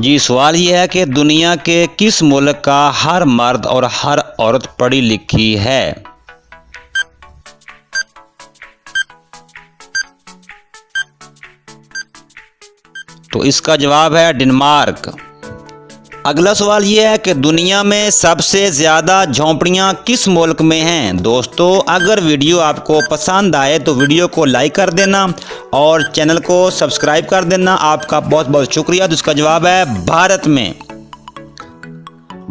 जी सवाल ये है कि दुनिया के किस मुल्क का हर मर्द और हर औरत पढ़ी लिखी है। तो इसका जवाब है डेनमार्क। अगला सवाल ये है कि दुनिया में सबसे ज़्यादा झोंपड़ियाँ किस मुल्क में हैं। दोस्तों अगर वीडियो आपको पसंद आए तो वीडियो को लाइक कर देना और चैनल को सब्सक्राइब कर देना। आपका बहुत बहुत शुक्रिया। तो इसका जवाब है भारत में।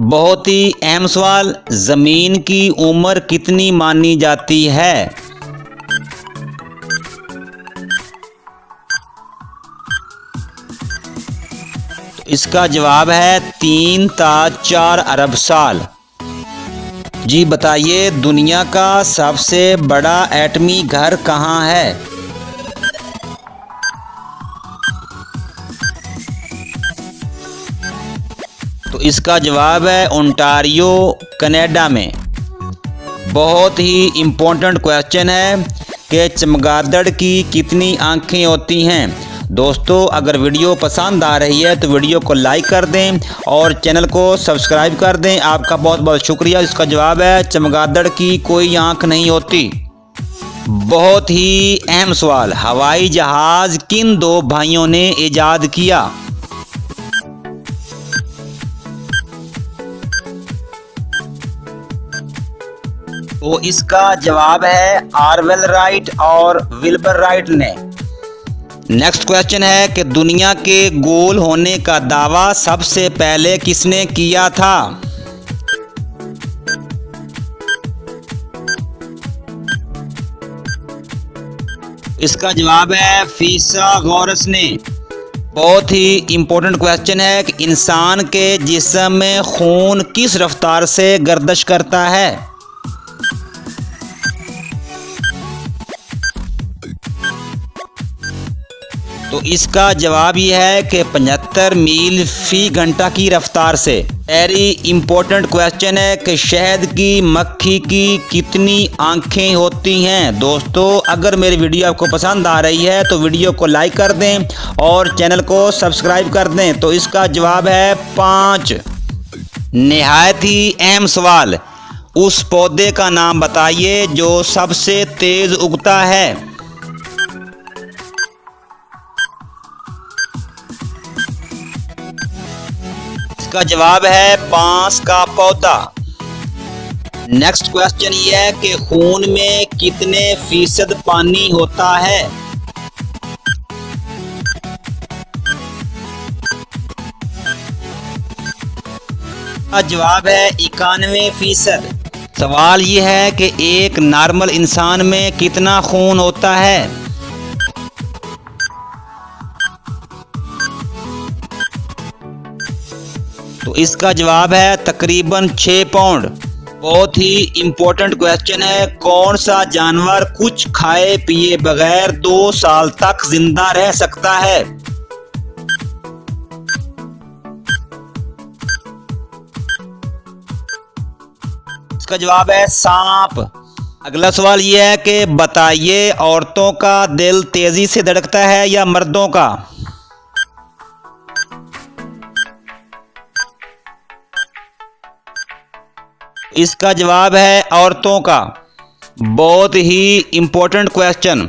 बहुत ही अहम सवाल, ज़मीन की उम्र कितनी मानी जाती है। इसका जवाब है 3 ता 4 अरब साल। जी बताइए दुनिया का सबसे बड़ा एटमी घर कहाँ है। तो इसका जवाब है ओंटारियो कनाडा में। बहुत ही इम्पोर्टेंट क्वेश्चन है कि चमगादड़ की कितनी आंखें होती हैं। दोस्तों अगर वीडियो पसंद आ रही है तो वीडियो को लाइक कर दें और चैनल को सब्सक्राइब कर दें। आपका बहुत बहुत शुक्रिया। इसका जवाब है चमगादड़ की कोई आंख नहीं होती। बहुत ही अहम सवाल, हवाई जहाज़ किन 2 भाइयों ने ईजाद किया। तो इसका जवाब है ऑरवेल राइट और विल्बर राइट ने। नेक्स्ट क्वेश्चन है कि दुनिया के गोल होने का दावा सबसे पहले किसने किया था। इसका जवाब है फिसागोरस ने। बहुत ही इम्पोर्टेंट क्वेश्चन है कि इंसान के जिस्म में खून किस रफ्तार से गर्दिश करता है। तो इसका जवाब यह है कि 75 मील फी घंटा की रफ्तार से। वेरी इंपॉर्टेंट क्वेश्चन है कि शहद की मक्खी की कितनी आंखें होती हैं। दोस्तों अगर मेरी वीडियो आपको पसंद आ रही है तो वीडियो को लाइक कर दें और चैनल को सब्सक्राइब कर दें। तो इसका जवाब है 5। निहायत ही अहम सवाल, उस पौधे का नाम बताइए जो सबसे तेज उगता है। इसका जवाब है बांस का पौधा। नेक्स्ट क्वेश्चन ये है कि खून में कितने फीसद पानी होता है। इसका जवाब है 91%। सवाल ये है कि एक नॉर्मल इंसान में कितना खून होता है। तो इसका जवाब है तकरीबन 6 पाउंड। बहुत ही इम्पोर्टेंट क्वेश्चन है, कौन सा जानवर कुछ खाए पिए बगैर 2 साल तक जिंदा रह सकता है। इसका जवाब है सांप। अगला सवाल यह है कि बताइए औरतों का दिल तेजी से धड़कता है या मर्दों का। इसका जवाब है औरतों का। बहुत ही इम्पोर्टेंट क्वेश्चन,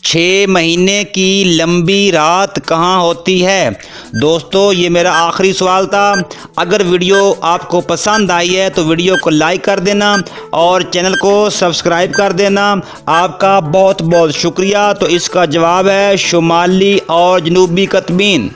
6 महीने की लंबी रात कहाँ होती है। दोस्तों ये मेरा आखिरी सवाल था। अगर वीडियो आपको पसंद आई है तो वीडियो को लाइक कर देना और चैनल को सब्सक्राइब कर देना। आपका बहुत बहुत शुक्रिया। तो इसका जवाब है शुमाली और जनूबी कतबीन।